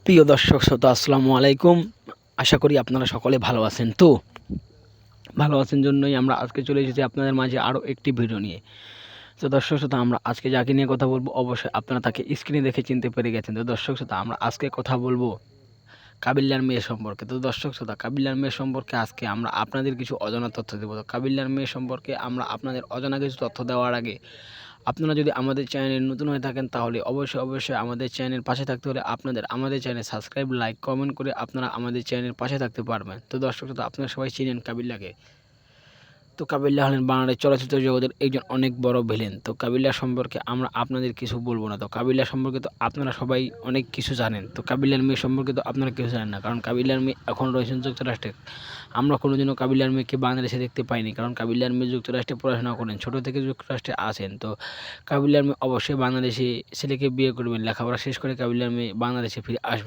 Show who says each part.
Speaker 1: প্রিয় দর্শক শ্রোতা আসসালামু আলাইকুম। আশা করি আপনারা সকলে ভালো আছেন। তো ভালো আছেন জন্যই আমরা আজকে চলে এসেছি আপনাদের মাঝে আরও একটি ভিডিও নিয়ে। তো দর্শক শ্রোতা আমরা আজকে যাকে নিয়ে কথা বলবো অবশ্যই আপনারা তাকে স্ক্রিনে দেখে চিনতে পেরে গেছেন। তো দর্শক শ্রোতা আমরা আজকে কথা বলবো কাবিল্লার মেয়ে সম্পর্কে। তো দর্শক শ্রোতা কাবিল্লার মেয়ে সম্পর্কে আজকে আমরা আপনাদের কিছু অজানা তথ্য দেবো। তো কাবিল্লার মেয়ে সম্পর্কে আমরা আপনাদের অজানা কিছু তথ্য দেওয়ার আগে আপনারা যদি আমাদের চ্যানেলে নতুন হয়ে থাকেন তাহলে অবশ্যই আমাদের চ্যানেল পাশে থাকতে হলে আমাদের চ্যানেল সাবস্ক্রাইব, লাইক, কমেন্ট করে আপনারা আমাদের চ্যানেল পাশে থাকতে পারবেন। তো দর্শক শ্রোতা আপনারা সবাই চিনেন কাবিল্লাকে। তো কাবিল্লা হলেন বাংলাদেশ চলচ্চিত্র জগতের একজন অনেক বড় ভিলেন। তো কাবিল্লা সম্পর্কে আমরা আপনাদের কিছু বলবো না। তো কাবিল্লা সম্পর্কে তো আপনারা সবাই অনেক কিছু জানেন। তো কাবিল্লার মেয়ে সম্পর্কে তো আপনারা কিছু জানেন না, কারণ কাবিল্লার মেয়ে এখন রয়েছেন যুক্তরাষ্ট্রে। আমরা কোনোদিনও কাবিল্লার মেয়েকে বাংলাদেশে দেখতে পাইনি, কারণ কাবিল্লার মেয়ে যুক্তরাষ্ট্রে পড়াশোনা করেন, ছোটো থেকে যুক্তরাষ্ট্রে আছেন। তো কাবিল্লার মেয়ে অবশ্যই বাংলাদেশি ছেলেকে বিয়ে করবেন, লেখাপড়া শেষ করে কাবিল্লার মেয়ে বাংলাদেশে ফিরে আসবেন।